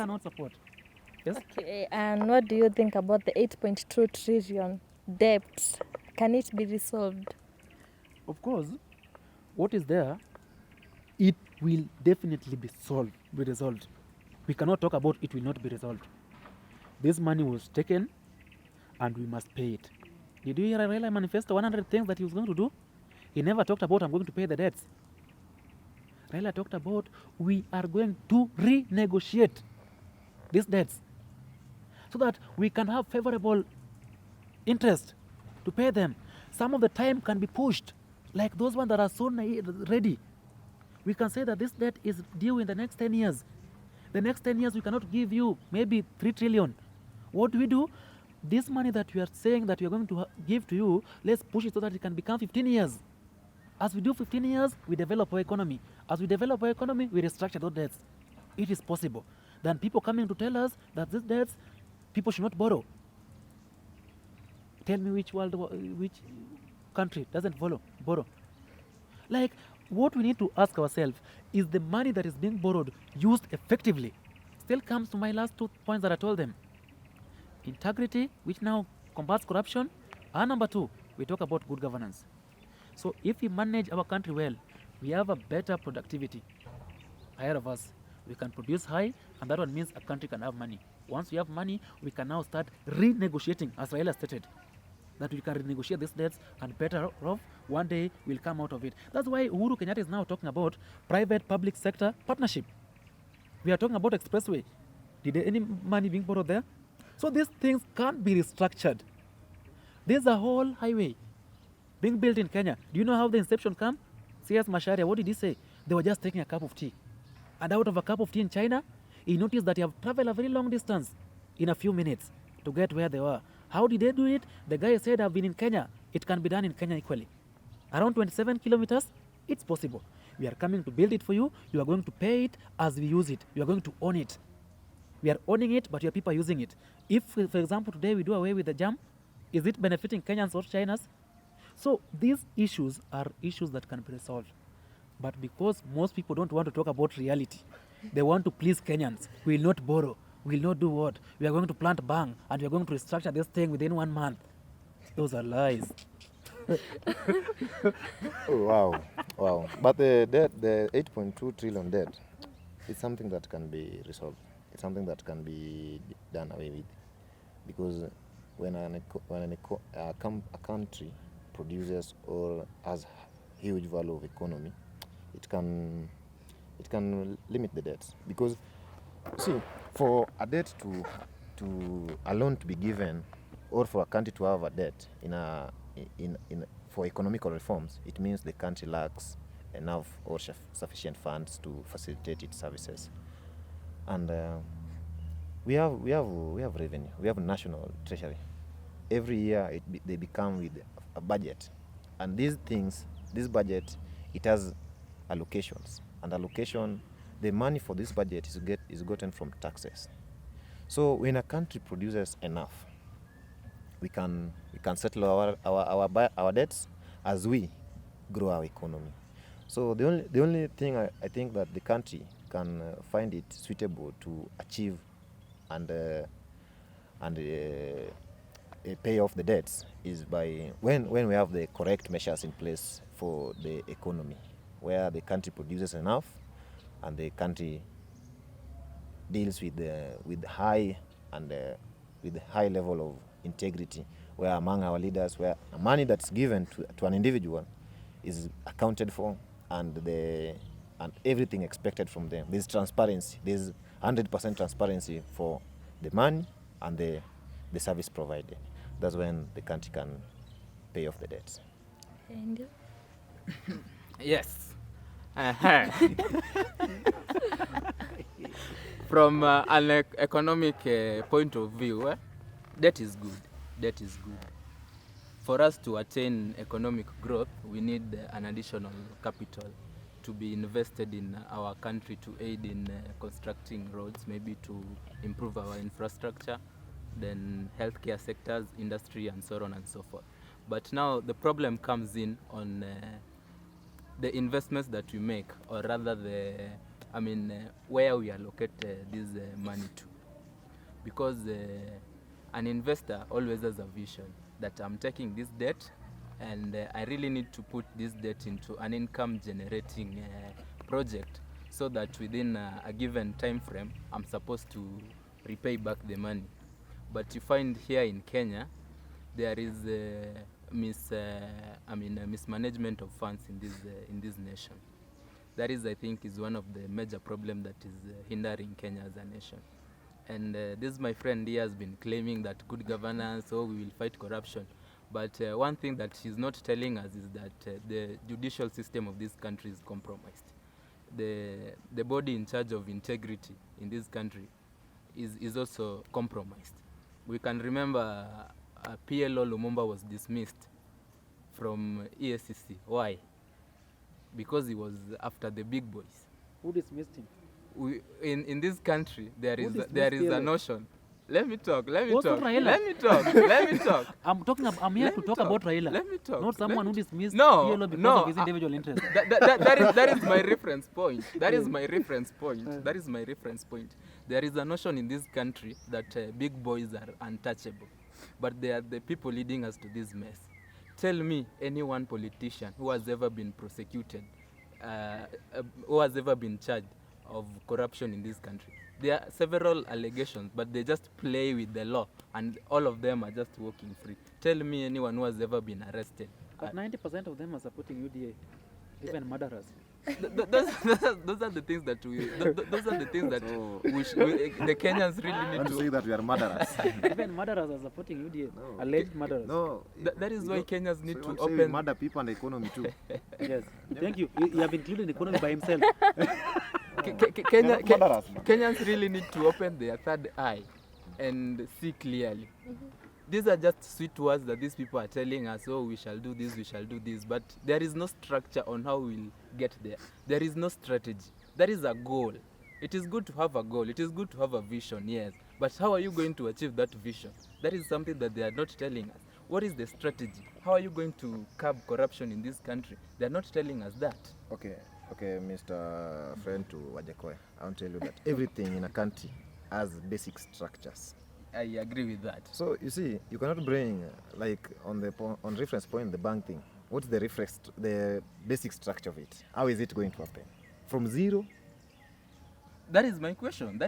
cannot support. Yes. Okay, and what do you think about the 8.2 trillion debt? Can it be resolved? Of course, what is there, it will definitely be resolved. We cannot talk about it will not be resolved. This money was taken and we must pay it. Did you hear Raila manifesto 100 things that he was going to do? He never talked about I'm going to pay the debts. Raila talked about we are going to renegotiate these debts so that we can have favorable interest to pay them. Some of the time can be pushed, like those ones that are so ready. We can say that this debt is due in the next 10 years. The next 10 years we cannot give you maybe 3 trillion. What do? This money that we are saying that we are going to give to you, let's push it so that it can become 15 years. As we do 15 years, we develop our economy. As we develop our economy, we restructure those debts. It is possible. Then people coming to tell us that these debts, people should not borrow. Tell me which country doesn't borrow? Like, what we need to ask ourselves is the money that is being borrowed used effectively? Still comes to my last 2 points that I told them. Integrity, which now combats corruption. And number 2, we talk about good governance. So if we manage our country well, we have a better productivity ahead of us. We can produce high, and that one means a country can have money. Once we have money, we can now start renegotiating, as Raila stated, that we can renegotiate these debts, and better off, one day we'll come out of it. That's why Uhuru Kenyatta is now talking about private-public sector partnership. We are talking about expressway. Did any money being borrowed there? So these things can't be restructured. There's a whole highway being built in Kenya. Do you know how the inception came? C.S. Macharia, what did he say? They were just taking a cup of tea. And out of a cup of tea in China, he noticed that he have traveled a very long distance in a few minutes to get where they were. How did they do it? The guy said, I've been in Kenya. It can be done in Kenya equally. Around 27 kilometers, it's possible. We are coming to build it for you. You are going to pay it as we use it. You are going to own it. We are owning it, but your people are using it. If, for example, today we do away with the jam, is it benefiting Kenyans or Chinas? So these issues are issues that can be resolved. But because most people don't want to talk about reality, they want to please Kenyans. We will not borrow. We will not do what? We are going to plant bang and we are going to restructure this thing within 1 month. Those are lies. Oh, wow. But the debt, the 8.2 trillion debt, is something that can be resolved. It's something that can be done away with. Because when a country produces or has huge value of economy, it can limit the debts. Because see, for a debt to a loan to be given, or for a country to have a debt for economical reforms, it means the country lacks enough or sufficient funds to facilitate its services. And we have revenue. We have national treasury. Every year they become with a budget, and this budget, it has allocations, and the money for this budget is gotten from taxes. So when a country produces enough, we can settle our debts as we grow our economy. So the only thing I think that the country can find it suitable to achieve and pay off the debts is by when we have the correct measures in place for the economy, where the country produces enough and the country deals with high level of integrity, where among our leaders, where money that's given to an individual is accounted for, and everything expected from them. There's transparency. There's 100% transparency for the money and the service provided. That's when the country can pay off the debts. And Yes. From an economic point of view, debt is good. Debt is good. For us to attain economic growth, we need an additional capital to be invested in our country to aid in constructing roads, maybe to improve our infrastructure, then healthcare sectors, industry, and so on and so forth. But now the problem comes in on the investments that we make, or rather the where we allocate this money to. Because an investor always has a vision that I'm taking this debt and I really need to put this debt into an income generating project so that within a given time frame I'm supposed to repay back the money. But you find here in Kenya there is mismanagement of funds in this nation. That is, I think, is one of the major problems that is hindering Kenya as a nation. And this, my friend here, has been claiming that good governance, we will fight corruption. But one thing that he's not telling us is that the judicial system of this country is compromised. The body in charge of integrity in this country is also compromised. We can remember PLO Lumumba was dismissed from EACC. Why? Because he was after the big boys. Who dismissed him? In this country there is PLO? a notion. Let me talk. Also Raila. Let me talk. I'm here to talk about Raila. Let me talk. Not someone who dismissed No, PLO because no, of his individual interest. That is my reference point. That is my reference point. There is a notion in this country that big boys are untouchable, but they are the people leading us to this mess. Tell me any one politician who has ever been prosecuted, who has ever been charged of corruption in this country. There are several allegations, but they just play with the law, and all of them are just walking free. Tell me anyone who has ever been arrested. But 90% of them are supporting UDA, even murderers. Those are the things that the Kenyans really need to say that we are murderers. Even murderers are supporting UDA, alleged murderers. No, that is why Kenyans need to open. open. Murder people and the economy too. Yes, thank you. You have included the economy by himself. Kenyans really need to open their third eye and see clearly. These are just sweet words that these people are telling us, we shall do this, but there is no structure on how we'll get there. There is no strategy. There is a goal. It is good to have a goal. It is good to have a vision, yes. But how are you going to achieve that vision? That is something that they are not telling us. What is the strategy? How are you going to curb corruption in this country? They are not telling us that. Okay, Mr. Friend to Wajakoya, I want to tell you that everything in a country has basic structures. I agree with that. So you see, you cannot bring like on reference point the bank thing. What's the basic structure of it? How is it going to happen? From zero? That is my question.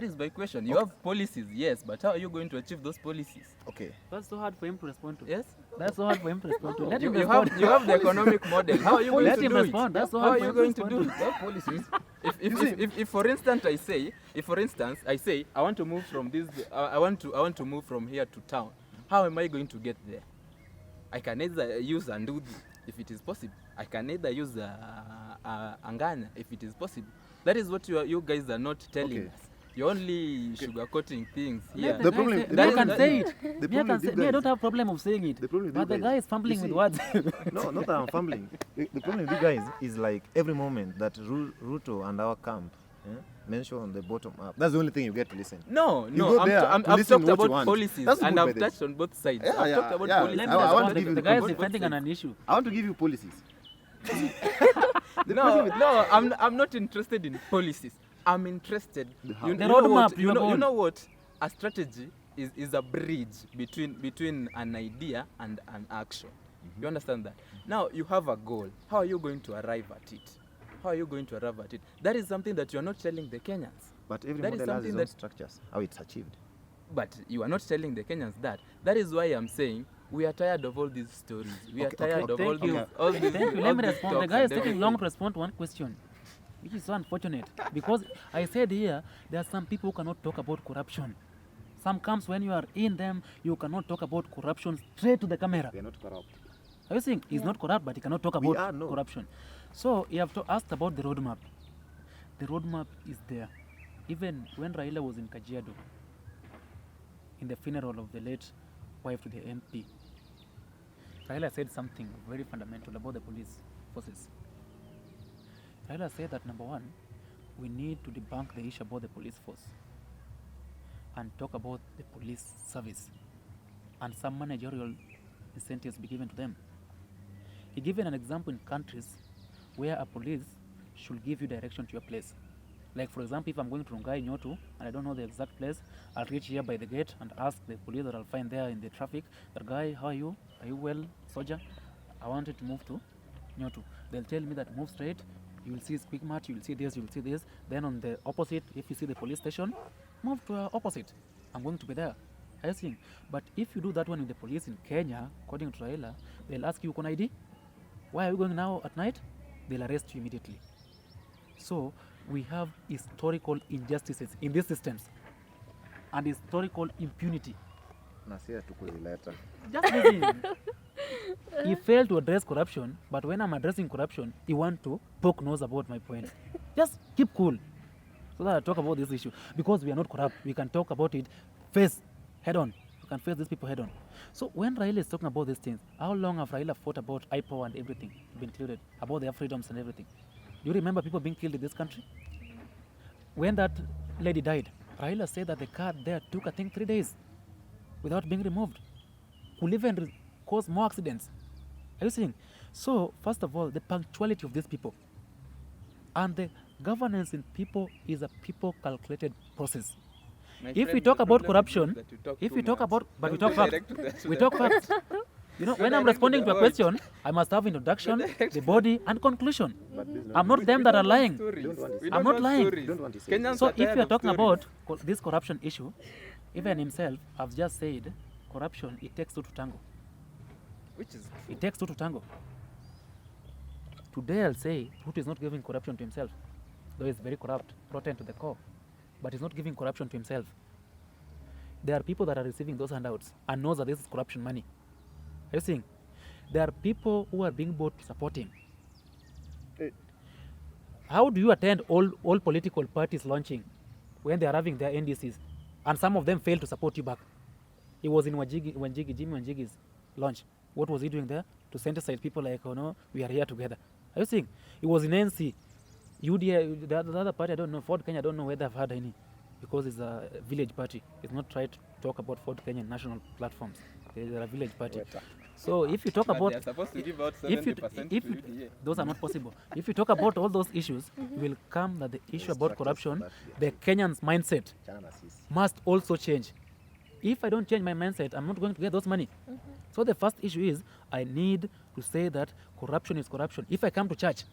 You have policies, yes, but how are you going to achieve those policies? Okay. That's so hard for him to respond to. Yes? That's so hard for him to respond to. Let him You respond. have the economic model. How are you going Let to him do respond. it? That's so How hard are for you him to going to do respond. it? Policies. If for instance I say I want to move from this, I want to move from here to town. How am I going to get there? I can either use Andudi if it is possible. I can either use Anganya if it is possible. That is what you guys are not telling us. You're only sugarcoating things here. The problem, you can say it. I don't have problem of saying it. But the guy is fumbling with words. No, not that I'm fumbling. The problem with you guys is like every moment that Ruto and our camp mention on the bottom up. That's the only thing you get to listen. No. listen I've talked what you about want. policies That's and good, I've by the touched on both sides. Yeah, I've talked about policies. I want to give you the guy is defending an issue. I want to give you policies. I'm not interested in policies. I'm interested. You know what? A strategy is a bridge between an idea and an action. You understand that? Now you have a goal. How are you going to arrive at it? That is something that you are not telling the Kenyans. But every model has its own structures. How it's achieved. But you are not telling the Kenyans that. That is why I'm saying we are tired of all these stories. We are tired of all these. Thank you. Let me respond. The guy is taking long to respond to one question, which is so unfortunate. Because I said here, there are some people who cannot talk about corruption. Some comes when you are in them, you cannot talk about corruption straight to the camera. They are not corrupt. Are you saying he's not corrupt, but he cannot talk about corruption? So you have to ask about the roadmap. The roadmap is there. Even when Raila was in Kajiado, in the funeral of the late wife to the MP, Raila said something very fundamental about the police forces. Raila said that number one, we need to debunk the issue about the police force and talk about the police service and some managerial incentives be given to them. He given an example in countries where a police should give you direction to your place. Like for example, if I'm going to Rongai Nyotu and I don't know the exact place, I'll reach here by the gate and ask the police that I'll find there in the traffic, that guy, how are you? Are you well, soldier? I wanted to move to Nyotu. They'll tell me that move straight, you will see Quick Mart, you will see this, you will see this. Then on the opposite, if you see the police station, move to opposite. I'm going to be there. I think. But if you do that one with the police in Kenya, according to Raila, they'll ask you, "Kuna ID? Why are you going now at night?" They'll arrest you immediately. So we have historical injustices in these systems and historical impunity. Na si tukuileta. Just listen. He failed to address corruption, but when I'm addressing corruption, he want to poke nose about my point. Just keep cool so that I talk about this issue. Because we are not corrupt, we can talk about it face head on. We can face these people head on. So when Raila is talking about these things, how long have Raila fought about IPO and everything been included, about their freedoms and everything? Do you remember people being killed in this country? When that lady died, Raila said that the car there took, I think, 3 days without being removed. Could even cause more accidents. Are you seeing? So, first of all, the punctuality of these people and the governance in people is a people calculated process. My If we friend, talk the about problem is corruption, that you talk if too we talk much. about, but we Don't talk go facts. direct to the- We talk facts. You know, when I'm direct to responding the to a point. question, I must have introduction, the body, and conclusion. But this I'm not them that are lying. Don't want to I'm not lying. Don't want to say Kenyans So are if tired you are of talking stories. about this corruption issue, even himself, I've just said, corruption, it takes two to tango. Which is true. It takes two to tango. Today I'll say Ruto is not giving corruption to himself, though he's very corrupt, rotten to the core, but he's not giving corruption to himself. There are people that are receiving those handouts and knows that this is corruption money. Are you seeing? There are people who are being bought to support him. How do you attend all political parties launching when they are having their NDCs and some of them fail to support you back? He was in Jimmy Wanjigi's launch. What was he doing there? To sensitize people like, oh no, we are here together. Are you seeing? He was in NC. UDA, the other party, I don't know, Ford Kenya, I don't know whether I've had any, because it's a village party. It's not tried to talk about Ford Kenya national platforms. They're a village party. So if you talk But about, they are supposed to give out if you, 70% if to you, UDA. those are not possible. If you talk about all those issues, you will come that the issue about corruption, the Kenyans' mindset Chana sisi. must also change. If I don't change my mindset, I'm not going to get those money. So the first issue is I need to say that corruption is corruption. If I come to church,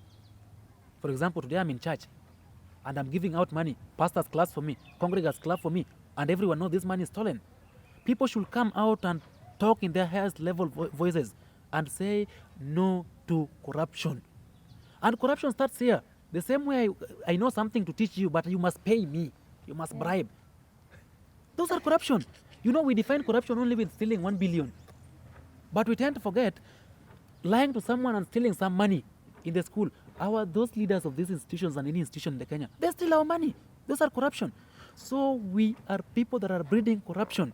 for example, today I'm in church and I'm giving out money, pastors clap for me, congregants clap for me, and everyone knows this money is stolen. People should come out and talk in their highest level voices and say no to corruption. And corruption starts here. The same way I know something to teach you, but you must pay me. You must bribe. Those are corruption. You know, we define corruption only with stealing 1 billion. But we tend to forget lying to someone and stealing some money in the school. Those leaders of these institutions and any institution in Kenya, they steal our money. Those are corruption. So we are people that are breeding corruption.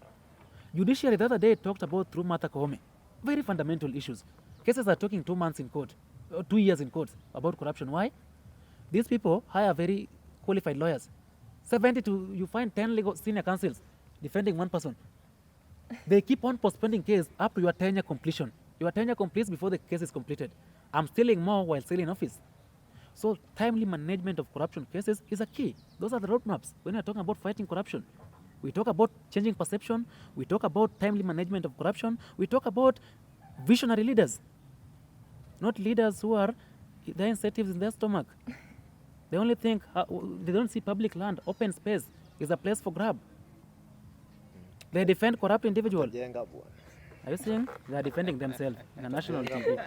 Judiciary the other day talked about through Martha Koome. Very fundamental issues. Cases are taking 2 months in court, 2 years in court about corruption. Why? These people hire very qualified lawyers. 70 to, you find 10 legal senior counsels defending one person. They keep on postponing case up to your tenure completion. Your tenure completes before the case is completed. I'm stealing more while still in office. So timely management of corruption cases is a key. Those are the roadmaps when we're talking about fighting corruption. We talk about changing perception. We talk about timely management of corruption. We talk about visionary leaders, not leaders who are their incentives in their stomach. They only think, they don't see public land, open space is a place for grab. They defend corrupt individuals. Jenga bwana. Are you seeing? They are defending themselves in a national TV.